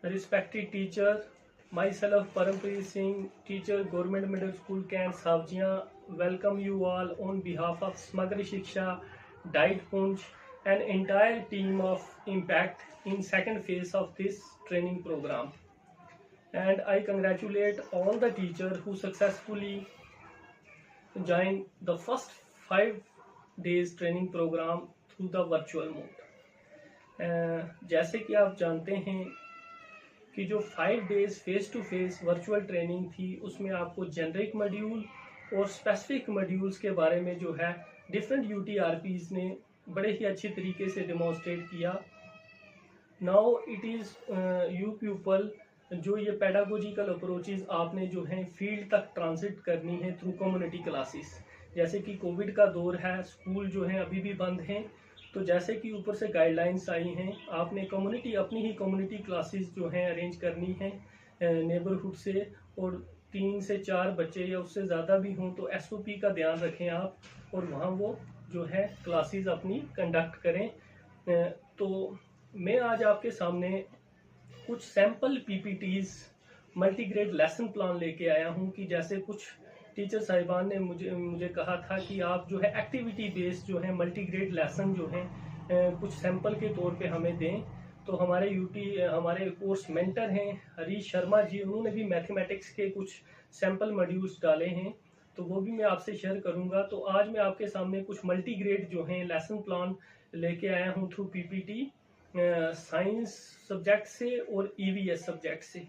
Respected teacher, myself Parampreet Singh, teacher Government Middle School Kant Savjiyan, welcome you all on behalf of Smagra Shiksha, Diet Punj and entire team of Impact in second phase of this training program. And I congratulate all the teachers who successfully joined the first 5 days training program through the virtual mode. जैसे कि आप जानते हैं कि जो 5 days face to face virtual training थी उसमें आपको जेनरिक मॉड्यूल और स्पेसिफिक मॉड्यूल्स के बारे में जो है डिफरेंट यूटीआरपीज ने बड़े ही अच्छी तरीके से डेमोन्स्ट्रेट किया। Now it is you people जो ये पेडागोजिकल अप्रोचेस आपने जो है फील्ड तक ट्रांसिट करनी है थ्रू कम्युनिटी क्लासेस। जैसे कि कोविड का दौर है, स्कूल जो है अभी भी बंद हैं, तो जैसे कि ऊपर से गाइडलाइंस आई हैं, आपने कम्युनिटी अपनी ही कम्युनिटी क्लासेस जो हैं अरेंज करनी है नेबरहुड से, और 3 से 4 बच्चे या उससे ज़्यादा भी हों तो एसओपी का ध्यान रखें आप, और वहाँ वो जो है क्लासेस अपनी कंडक्ट करें। तो मैं आज आपके सामने कुछ sample PPTs multigrade lesson plan लेके आया हूँ कि जैसे कुछ टीचर साहिबान ने मुझे कहा था कि आप जो है एक्टिविटी बेस्ड जो है मल्टीग्रेड लेसन जो है कुछ सैंपल के तौर पे हमें दें। तो हमारे कोर्स मेंटर हैं हरीश शर्मा जी, उन्होंने भी मैथमेटिक्स के कुछ सैंपल मॉड्यूल्स डाले हैं, तो वो भी मैं आपसे शेयर करूंगा। तो आज मैं आपके सामने कुछ मल्टीग्रेड जो हैं लेसन प्लान लेके आया हूँ थ्रू पीपीटी, साइंस सब्जेक्ट से और ईवीएस सब्जेक्ट से।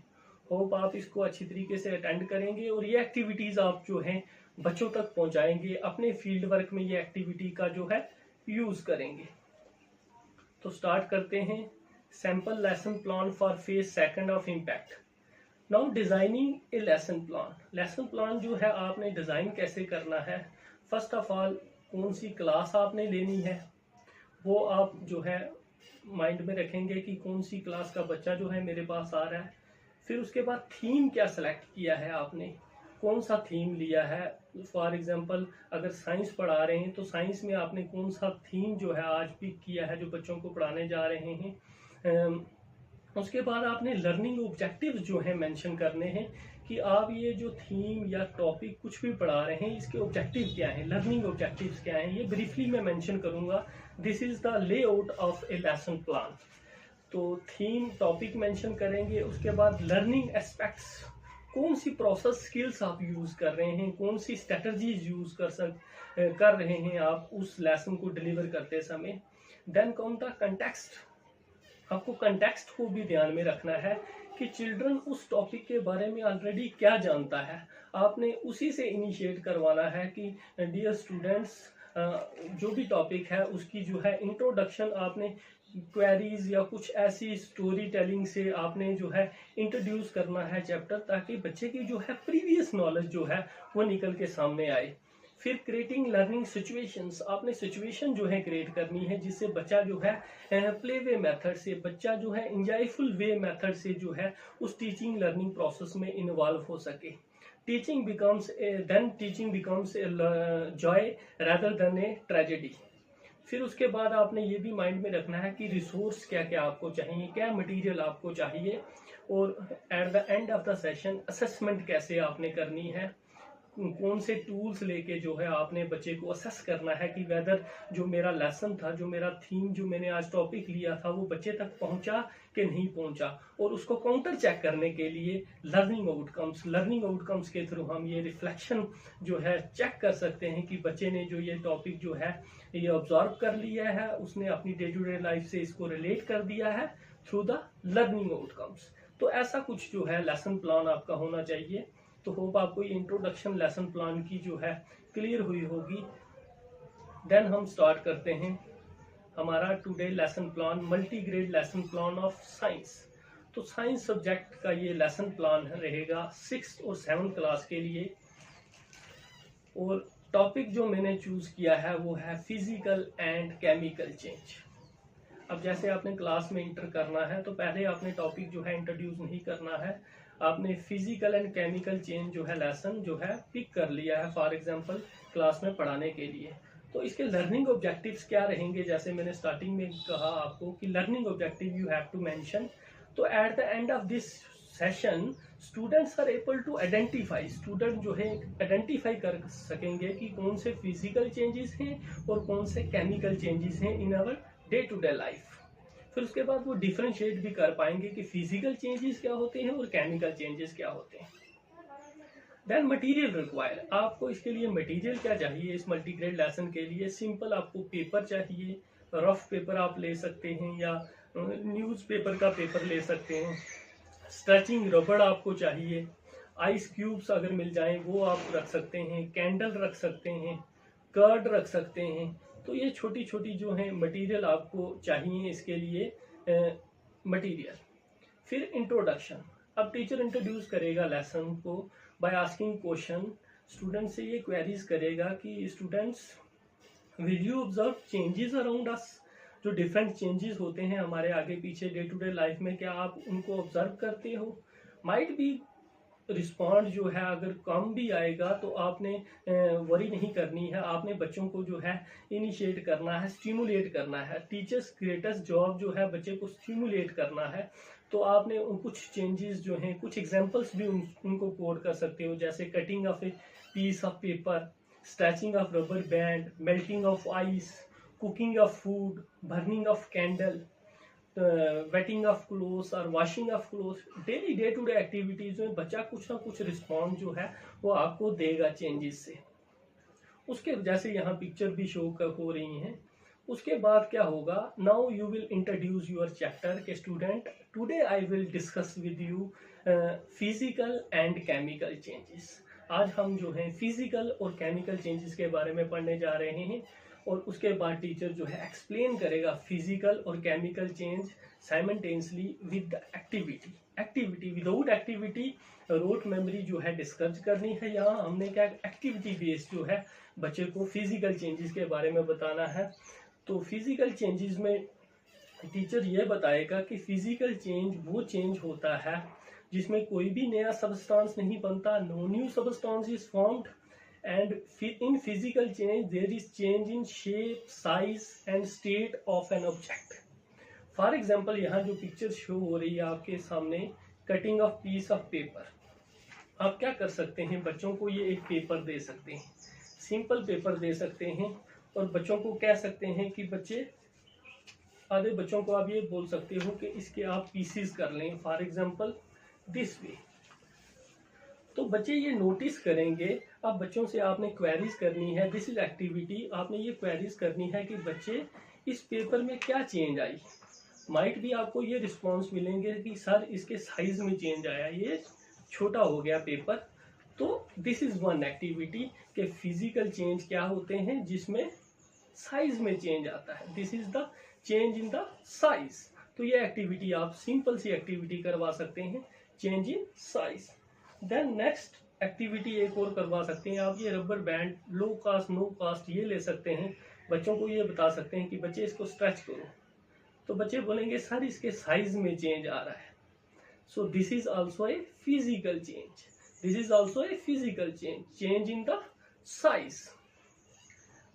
होप आप इसको अच्छी तरीके से अटेंड करेंगे और ये एक्टिविटीज़ आप जो हैं बच्चों तक पहुंचाएंगे, अपने फील्ड वर्क में ये एक्टिविटी का जो है यूज़ करेंगे। तो स्टार्ट करते हैं। Sample lesson plan for phase second of impact. Now designing A lesson plan. Lesson plan जो है आपने डिज़ाइन कैसे करना है, फर्स्ट ऑफ ऑल कौन सी क्लास आपने लेनी है वो आप जो है माइंड में रखेंगे कि कौन सी क्लास का बच्चा जो है मेरे पास आ रहा है। फिर उसके बाद थीम क्या सेलेक्ट किया है आपने, कौन सा थीम लिया है। फॉर एग्जांपल अगर साइंस पढ़ा रहे हैं तो साइंस में आपने कौन सा थीम जो है आज पिक किया है जो बच्चों को पढ़ाने जा रहे हैं। उसके बाद आपने लर्निंग ऑब्जेक्टिव्स जो है मेंशन करने हैं कि आप ये जो थीम या टॉपिक कुछ भी पढ़ा रहे हैं इसके ऑब्जेक्टिव क्या हैं, लर्निंग ऑब्जेक्टिव्स क्या हैं, ये ब्रीफली मैं मेंशन करूंगा। This is the layout of A lesson plan. तो थीम टॉपिक मेंशन करेंगे, उसके बाद लर्निंग एस्पेक्ट्स, कौन सी प्रोसेस स्किल्स आप यूज कर रहे हैं, कौन सी स्ट्रेटजीज यूज कर रहे हैं आप उस लेसन को डिलीवर करते समय। देन कौन था कंटेक्स्ट, आपको कंटेक्स्ट को भी ध्यान में रखना है कि चिल्ड्रन उस टॉपिक के बारे में ऑलरेडी क्या जानता है, आपने उसी से इनिशिएट करवाना है कि डियर स्टूडेंट्स जो भी टॉपिक है उसकी जो है इंट्रोडक्शन आपने क्वेरीज या कुछ ऐसी स्टोरी टेलिंग से आपने जो है इंट्रोड्यूस करना है चैप्टर, ताकि बच्चे की जो है प्रीवियस नॉलेज जो है वो निकल के सामने आए। फिर क्रिएटिंग लर्निंग सिचुएशंस, आपने सिचुएशन जो है क्रिएट करनी है जिससे बच्चा जो है प्ले वे मेथड से, बच्चा जो है इंजॉयफुल वे मेथड से जो है उस टीचिंग लर्निंग प्रोसेस में इन्वॉल्व हो सके। Teaching becomes a joy rather than a tragedy. फिर उसके बाद आपने ये भी माइंड में रखना है कि रिसोर्स क्या क्या आपको चाहिए, क्या मटेरियल आपको चाहिए, और eight the end of the session assessment कैसे आपने करनी है, कौन से टूल्स लेके जो है आपने बच्चे को असेस करना है कि वेदर जो मेरा लेसन था, जो मेरा थीम, जो मैंने आज टॉपिक लिया था वो बच्चे तक पहुंचा कि नहीं पहुंचा। और उसको काउंटर चेक करने के लिए लर्निंग आउटकम्स के थ्रू हम ये रिफ्लेक्शन जो है चेक कर सकते हैं कि बच्चे ने जो ये टॉपिक जो है ये ऑब्जर्व कर लिया है, उसने अपनी डे टू डे लाइफ से इसको रिलेट कर दिया है थ्रू द लर्निंग आउटकम्स। तो ऐसा कुछ जो है लेसन प्लान आपका होना चाहिए। तो होप आपको ये इंट्रोडक्शन लेसन प्लान की जो है क्लियर हुई होगी। देन हम स्टार्ट करते हैं हमारा today lesson plan, multigrade lesson plan of science. तो साइंस सब्जेक्ट का ये लेसन प्लान रहेगा 6th और 7th क्लास के लिए, और टॉपिक जो मैंने चूज किया है वो है फिजिकल एंड केमिकल चेंज। अब जैसे आपने क्लास में इंटर करना है तो पहले आपने टॉपिक जो है इंट्रोड्यूस नहीं करना है, आपने फिजिकल एंड केमिकल चेंज जो है लेसन जो है पिक कर लिया है फॉर एग्जांपल क्लास में पढ़ाने के लिए। तो इसके लर्निंग ऑब्जेक्टिव्स क्या रहेंगे, जैसे मैंने स्टार्टिंग में कहा आपको कि learning objective you have to mention. तो at the end of this session students are able to identify, student जो है आइडेंटिफाई कर सकेंगे कि कौन से फिजिकल चेंजेस हैं और कौन से केमिकल चेंजेस हैं in our day to day life. फिर उसके बाद वो डिफरेंशिएट भी कर पाएंगे कि फिजिकल चेंजेस क्या होते हैं और केमिकल चेंजेस क्या होते हैं। देन मटेरियल रिक्वायर, आपको इसके लिए मटेरियल क्या चाहिए इस मल्टीग्रेड लेसन के लिए? सिंपल आपको पेपर चाहिए, रफ पेपर आप ले सकते हैं या न्यूज़ पेपर का पेपर ले सकते हैं। स्ट्रेचिंग रबड़ आपको चाहिए, आइस क्यूब्स अगर मिल जाएं वो आप रख सकते हैं, कैंडल रख सकते हैं, कर्ड रख सकते हैं। तो ये छोटी छोटी जो है मटेरियल आपको चाहिए इसके लिए मटेरियल। फिर इंट्रोडक्शन, अब टीचर इंट्रोड्यूस करेगा लेसन को बाय आस्किंग क्वेश्चन। स्टूडेंट से ये क्वेरीज करेगा कि students will you observe changes around us, जो डिफरेंट चेंजेस होते हैं हमारे आगे पीछे डे टू डे लाइफ में, क्या आप उनको ऑब्जर्व करते हो? माइट बी रिस्पॉन्ड जो है अगर कम भी आएगा तो आपने वरी नहीं करनी है, आपने बच्चों को जो है इनिशिएट करना है, स्टिमुलेट करना है। टीचर्स ग्रेटेस्ट जॉब जो है बच्चे को स्टिमुलेट करना है। तो आपने कुछ चेंजेस जो हैं, कुछ एग्जांपल्स भी उनको कोड कर सकते हो, जैसे cutting of a piece of paper, stretching of rubber band, melting of ice, cooking of food, burning of candle, wetting of clothes और washing of clothes. Daily day to day activities में बच्चा कुछ ना कुछ रिस्पॉन्स जो है वो आपको देगा चेंजेस से। उसके जैसे यहाँ पिक्चर भी शो हो रही हैं। उसके बाद क्या होगा, now you will introduce your chapter के student today I will discuss with you physical and chemical changes. आज हम जो है फिजिकल और केमिकल चेंजेस के बारे में पढ़ने जा रहे हैं। और उसके बाद टीचर जो है एक्सप्लेन करेगा फिजिकल और chemical change simultaneously with the activity. Activity without activity rote memory जो है डिस्कस करनी है। यहाँ हमने क्या एक्टिविटी बेस्ड जो है बच्चे को फिजिकल चेंजेस के बारे में बताना है। तो फिजिकल चेंजेस में टीचर ये बताएगा कि फिजिकल चेंज वो चेंज होता है जिसमें कोई भी नया सबस्टांस नहीं बनता, no new substance is formed, and in physical change there is change in shape, size and state of an object. For example, यहाँ जो पिक्चर शो हो रही है आपके सामने, cutting of peace of paper. आप क्या कर सकते हैं, बच्चों को ये एक पेपर दे सकते हैं, सिंपल पेपर दे सकते हैं और बच्चों को कह सकते हैं कि बच्चे, आधे बच्चों को आप ये बोल सकते हो कि इसके आप पीसीज कर लें, फॉर एग्जाम्पल दिस वे। तो बच्चे ये नोटिस करेंगे। अब बच्चों से आपने क्वेरीज करनी है, दिस इज एक्टिविटी, आपने ये क्वेरीज करनी है कि बच्चे इस पेपर में क्या चेंज आई। माइट भी आपको ये रिस्पॉन्स मिलेंगे कि सर इसके साइज में चेंज आया, ये छोटा हो गया पेपर। तो दिस इज वन एक्टिविटी के फिजिकल चेंज क्या होते हैं जिसमें साइज में चेंज आता है, this is the change in the size. तो ये एक्टिविटी आप सिंपल सी एक्टिविटी करवा सकते हैं, change in size. Then next activity एक और करवा सकते हैं आप, ये rubber band low cost no cost ये ले सकते हैं। बच्चों को ये बता सकते हैं कि बच्चे इसको स्ट्रेच करो, तो बच्चे बोलेंगे सर इसके साइज में चेंज आ रहा है। So this is also a physical change, this is also a physical change, change in the size.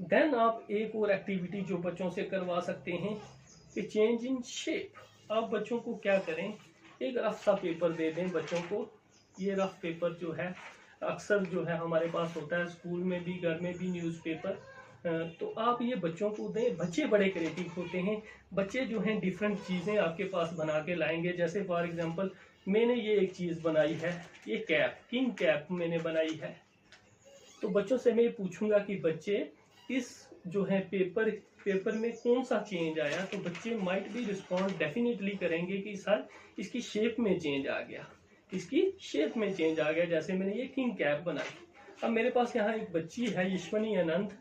Then आप एक और एक्टिविटी जो बच्चों से करवा सकते हैं कि चेंज इन शेप। आप बच्चों को क्या करें, एक रफ सा पेपर दे दें बच्चों को। ये रफ पेपर जो है अक्सर जो है हमारे पास होता है, स्कूल में भी घर में भी न्यूज़पेपर। तो आप ये बच्चों को दें। बच्चे बड़े क्रिएटिव होते हैं, बच्चे जो हैं डिफरेंट चीज़ें आपके पास बना के लाएंगे। जैसे फॉर एग्जांपल मैंने ये एक चीज़ बनाई है, ये कैप, किंग कैप मैंने बनाई है। तो बच्चों से मैं पूछूंगा कि बच्चे इस जो है पेपर में कौन सा चेंज आया। तो बच्चे माइट भी रिस्पॉन्ड डेफिनेटली करेंगे कि सर इसकी शेप में चेंज आ गया, इसकी शेप में चेंज आ गया। जैसे मैंने ये किंग कैप बनाई। अब मेरे पास यहाँ एक बच्ची है यशवनी आनंद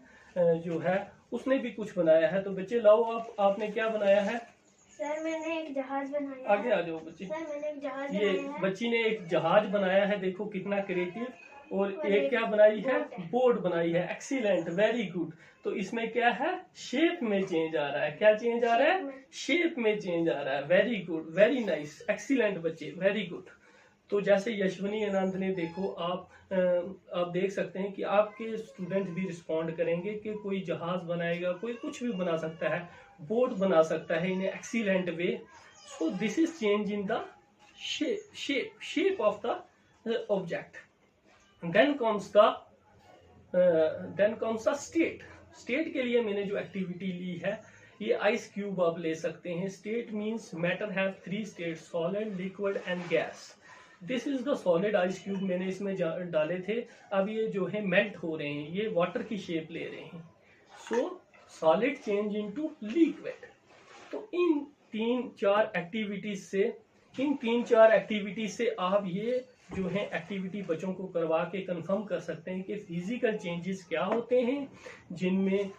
जो है, उसने भी कुछ बनाया है। तो बच्चे लाओ, आपने क्या बनाया है? सर मैंने एक जहाज बनाया। आगे आ जाओ बच्चे। सर मैंने एक जहाज ये बनाया है। बच्ची ने एक जहाज बनाया है, देखो कितना क्रिएटिव। और एक क्या बनाई है? बोर्ड बनाई है। Excellent, very good. तो इसमें क्या है? शेप में चेंज आ रहा है। क्या चेंज आ रहा है? शेप में चेंज आ रहा है। Very good, very nice, excellent बच्चे, वेरी गुड। तो जैसे यशवनी आनंद ने, देखो आप देख सकते हैं कि आपके स्टूडेंट भी रिस्पॉन्ड करेंगे कि कोई जहाज बनाएगा, कोई कुछ भी बना सकता है, बोट बना सकता है in excellent way. So this is change in the shape of the object. Then comes the state के लिए मैंने जो एक्टिविटी ली है ये आइस क्यूब आप ले सकते हैं. State means matter have 3 states, solid, liquid and gas. This is the solid ice cube मैंने इसमें डाले थे. अब ये जो है मेल्ट हो रहे हैं, ये वाटर की शेप ले रहे हैं. सो सॉलिड चेंज इनटू लिक्विड. तो इन 3-4 एक्टिविटीज से आप ये जो है एक्टिविटी बच्चों को करवा के कंफर्म कर सकते हैं कि फिजिकल चेंजेस क्या होते हैं, जिनमें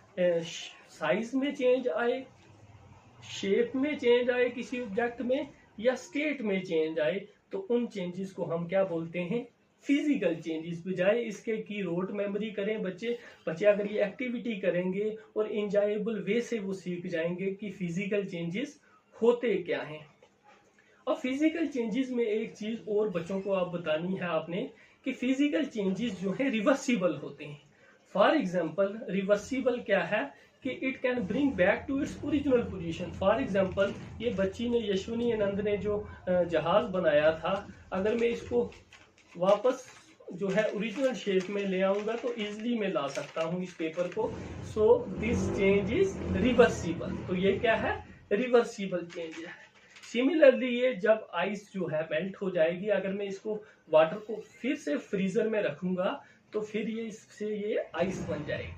साइज में चेंज आए, शेप में चेंज आए किसी ऑब्जेक्ट में, या स्टेट में चेंज आए. तो उन चेंजेस को हम क्या बोलते हैं, फिजिकल चेंजेस. बजाय इसके कि रोट मेमोरी करें बच्चे अगर ये एक्टिविटी करेंगे और इंजॉयबल वे से वो सीख जाएंगे कि फिजिकल चेंजेस होते क्या हैं. और फिजिकल चेंजेस में एक चीज और बच्चों को आप बतानी है आपने कि फिजिकल चेंजेस जो है रिवर्सिबल होते हैं. फॉर एग्जाम्पल रिवर्सिबल क्या है कि it can bring back to its original position. For example ये बच्ची ने, यशवनी आनंद ने जो जहाज बनाया था, अगर मैं इसको वापस जो है ओरिजिनल शेप में ले आऊंगा तो इजिली मैं ला सकता हूं इस पेपर को. So this change is reversible. तो ये क्या है, रिवर्सिबल चेंज है. सिमिलरली ये जब आइस जो है मेल्ट हो जाएगी, अगर मैं इसको वाटर को फिर से फ्रीजर में रखूंगा तो फिर ये इससे ये आइस बन जाएगी.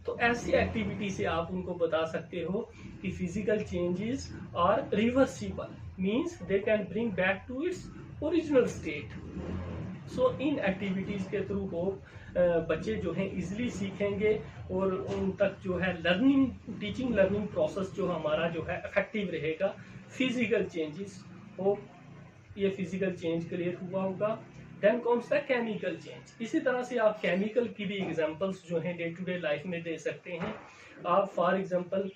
तो ऐसी एक्टिविटी से आप उनको बता सकते हो कि physical changes are reversible, means they can bring back to its original state. So in activities के थ्रू हो बच्चे जो हैं इजिली सीखेंगे और उन तक जो है टीचिंग लर्निंग प्रोसेस जो हमारा जो है इफेक्टिव रहेगा. फिजिकल चेंजेस हो, ये फिजिकल चेंज क्लियर हुआ होगा. Then comes the chemical change. इसी तरह से आप केमिकल की भी एग्जांपल्स जो हैं डे टू डे लाइफ में दे सकते हैं. आप फॉर एग्जांपल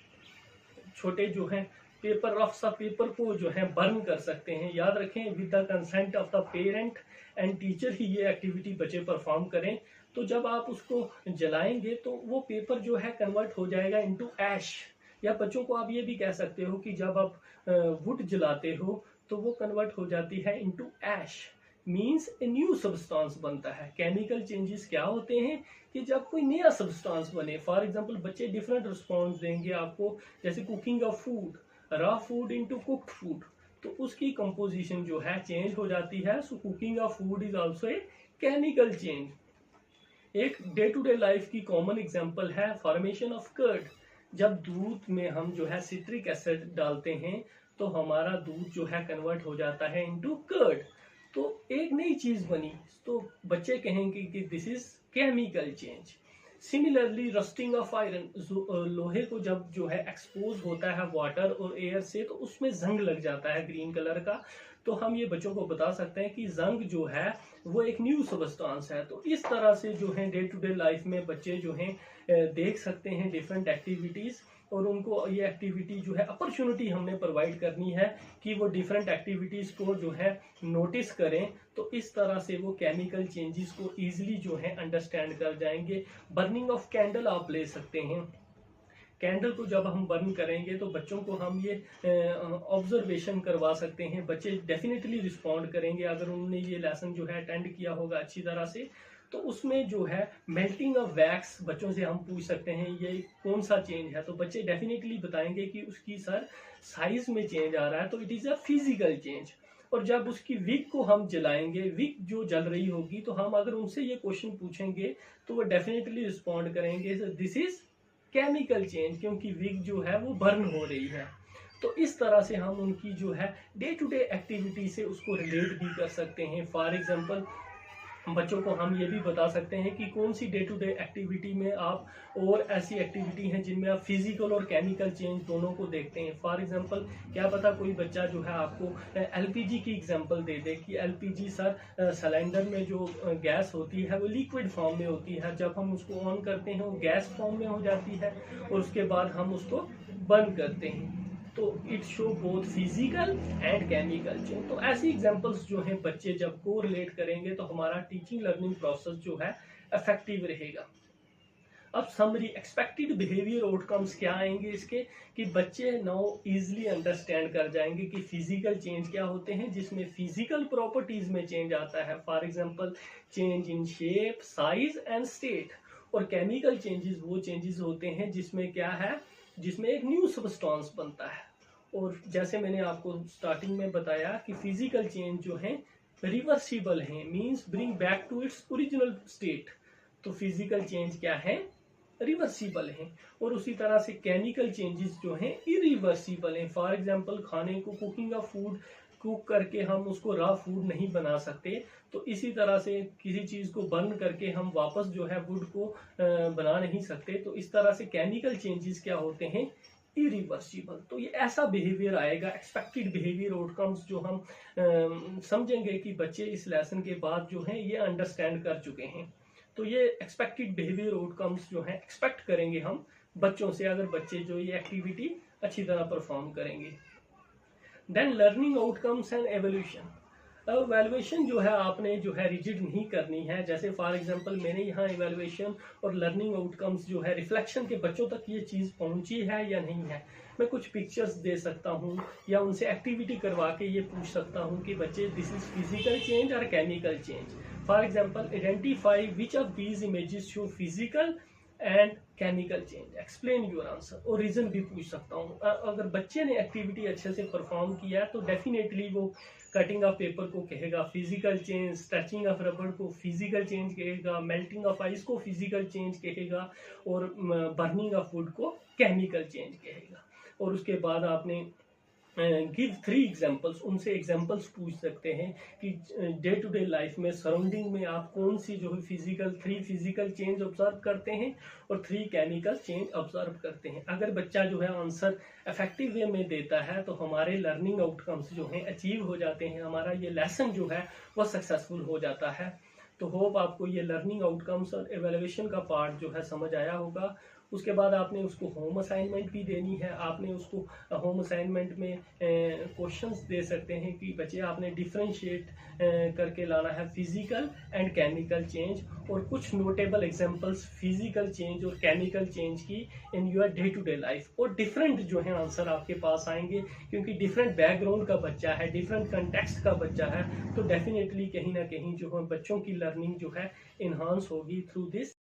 छोटे जो हैं पेपर, रफ सा पेपर को जो है बर्न कर सकते हैं. याद रखें with the consent of the parent and teacher ही ये एक्टिविटी बच्चे परफॉर्म करें. तो जब आप उसको जलाएंगे तो वो पेपर जो है कन्वर्ट हो जाएगा इनटू ऐश. या बच्चों को आप ये भी कह सकते हो कि जब आप वुड जलाते हो तो वो कन्वर्ट हो जाती है into ash, means a new substance बनता है. केमिकल चेंजेस क्या होते हैं कि जब कोई नया सब्सटेंस बने. फॉर एग्जांपल बच्चे डिफरेंट रिस्पॉन्स देंगे आपको, जैसे cooking of food, raw food into cooked food, तो उसकी कंपोजिशन जो है चेंज हो जाती है. So cooking of food is also a chemical change. एक डे टू डे लाइफ की कॉमन एग्जांपल है फॉर्मेशन ऑफ कर्ड. जब दूध में हम जो है सिट्रिक एसिड डालते हैं तो हमारा दूध जो है कन्वर्ट हो जाता है इनटू कर्ड. तो एक नई चीज बनी, तो बच्चे कहेंगे कि this is chemical change. Similarly rusting of iron, लोहे को जब जो है एक्सपोज होता है वाटर और एयर से तो उसमें जंग लग जाता है ग्रीन कलर का. तो हम ये बच्चों को बता सकते हैं कि जंग जो है वो एक न्यू सब्सटेंस है. तो इस तरह से जो है डे टू डे लाइफ में बच्चे जो हैं देख सकते हैं डिफरेंट एक्टिविटीज, और उनको ये एक्टिविटी जो है अपॉर्चुनिटी हमने प्रोवाइड करनी है कि वो डिफरेंट एक्टिविटीज को जो है नोटिस करें. तो इस तरह से वो केमिकल चेंजेस को इजीली जो है अंडरस्टैंड कर जाएंगे. बर्निंग ऑफ कैंडल आप ले सकते हैं. कैंडल को जब हम बर्न करेंगे तो बच्चों को हम ये ऑब्जर्वेशन करवा सकते हैं. बच्चे डेफिनेटली रिस्पॉन्ड करेंगे अगर उन्होंने ये लेसन जो है अटेंड किया होगा अच्छी तरह से. तो उसमें जो है मेल्टिंग ऑफ वैक्स बच्चों से हम पूछ सकते हैं ये कौन सा चेंज है. तो बच्चे डेफिनेटली बताएंगे कि उसकी सर साइज में चेंज आ रहा है, तो it is a physical change. और जब उसकी विक को हम जलाएंगे, विक जो जल रही होगी, तो हम अगर उनसे ये क्वेश्चन पूछेंगे तो वो डेफिनेटली रिस्पॉन्ड करेंगे दिस इज केमिकल चेंज, क्योंकि विक जो है वो बर्न हो रही है. तो इस तरह से हम उनकी जो है डे टू डे एक्टिविटी से उसको रिलेट भी कर सकते हैं. फॉर एग्जांपल बच्चों को हम ये भी बता सकते हैं कि कौन सी डे टू डे एक्टिविटी में आप, और ऐसी एक्टिविटी हैं जिनमें आप फिजिकल और केमिकल चेंज दोनों को देखते हैं. फॉर एग्जांपल क्या पता कोई बच्चा जो है आपको एलपीजी की एग्जांपल दे दे कि एलपीजी सर सिलेंडर में जो गैस होती है वो लिक्विड फॉर्म में होती है. जब हम उसको ऑन करते हैं वो गैस फॉर्म में हो जाती है और उसके बाद हम उसको बंद करते हैं. तो it show both physical and chemical change. तो ऐसी एग्जांपल्स जो हैं बच्चे जब को रिलेट करेंगे तो हमारा टीचिंग लर्निंग प्रोसेस जो है इफेक्टिव रहेगा. अब समरी एक्सपेक्टेड बिहेवियर आउटकम्स क्या आएंगे इसके, कि बच्चे नाउ इजीली अंडरस्टैंड कर जाएंगे कि फिजिकल चेंज क्या होते हैं, जिसमें फिजिकल प्रॉपर्टीज में चेंज आता है, for example change in shape, size and state. और केमिकल चेंजेस वो चेंजेस होते हैं जिसमें क्या है, जिसमें एक न्यू सब्सटेंस बनता है। और जैसे मैंने आपको स्टार्टिंग में बताया कि फिजिकल चेंज जो है रिवर्सिबल है, means bring back to its original state. तो फिजिकल चेंज क्या है, रिवर्सिबल है। और उसी तरह से केमिकल चेंजेस जो हैं इरिवर्सिबल हैं। फॉर एग्जांपल खाने को, कुकिंग ऑफ फूड कुक करके हम उसको रॉ फूड नहीं बना सकते, तो इसी तरह से किसी चीज को बर्न करके हम वापस जो है वुड को बना नहीं सकते। तो इस तरह से केमिकल चेंजेस क्या होते हैं, इरिवर्सिबल। तो ये ऐसा बिहेवियर आएगा, एक्सपेक्टेड बिहेवियर आउटकम्स जो हम समझेंगे कि बच्चे इस लेसन के बाद जो है ये अंडरस्टैंड कर चुके हैं। तो ये एक्सपेक्टेड बिहेवियर आउटकम्स जो है एक्सपेक्ट करेंगे हम बच्चों से, अगर बच्चे जो ये एक्टिविटी अच्छी तरह परफॉर्म करेंगे। Then learning outcomes and evolution. अब इवैल्यूएशन जो है आपने जो है रिजिड नहीं करनी है। जैसे फॉर एग्जांपल मैंने यहाँ इवैल्यूएशन और लर्निंग आउटकम्स जो है रिफ्लेक्शन के बच्चों तक ये चीज़ पहुंची है या नहीं है, मैं कुछ पिक्चर्स दे सकता हूँ या उनसे एक्टिविटी करवा के ये पूछ सकता हूँ कि बच्चे दिस इज फिजिकल चेंज और chemical change. For example identify which of these images show physical and chemical change, explain your answer. और रीजन भी पूछ सकता हूँ। अगर बच्चे ने एक्टिविटी अच्छे से परफॉर्म किया है तो डेफिनेटली वो कटिंग ऑफ पेपर को कहेगा physical change, stretching of rubber को फिजिकल चेंज कहेगा, मेल्टिंग ऑफ आइस को फिजिकल चेंज कहेगा, और बर्निंग ऑफ वुड को केमिकल चेंज कहेगा। और उसके बाद आपने गिव 3 एग्जाम्पल्स, उनसे एग्जाम्पल्स पूछ सकते हैं कि डे टू डे लाइफ में सराउंडिंग में आप कौन सी जो है 3 फिजिकल चेंज ऑब्जर्व करते हैं और 3 केमिकल चेंज ऑब्जर्व करते हैं। अगर बच्चा जो है आंसर इफेक्टिव वे में देता है तो हमारे लर्निंग आउटकम्स जो हैं अचीव हो जाते हैं, हमारा ये लेसन जो है वो सक्सेसफुल हो जाता है। तो होप आपको ये लर्निंग आउटकम्स और एवेल्युएशन का पार्ट जो है समझ आया होगा। उसके बाद आपने उसको होम असाइनमेंट भी देनी है। आपने उसको होम असाइनमेंट में क्वेश्चंस दे सकते हैं कि बच्चे आपने डिफरेंशिएट करके लाना है फिजिकल एंड केमिकल चेंज, और कुछ नोटेबल एग्जांपल्स फिजिकल चेंज और केमिकल चेंज की in your day to day life. और डिफरेंट जो है आंसर आपके पास आएंगे, क्योंकि डिफरेंट बैकग्राउंड का बच्चा है, डिफरेंट कंटेक्स्ट का बच्चा है, तो डेफिनेटली कहीं ना कहीं जो है बच्चों की लर्निंग जो है इन्हांस होगी थ्रू दिस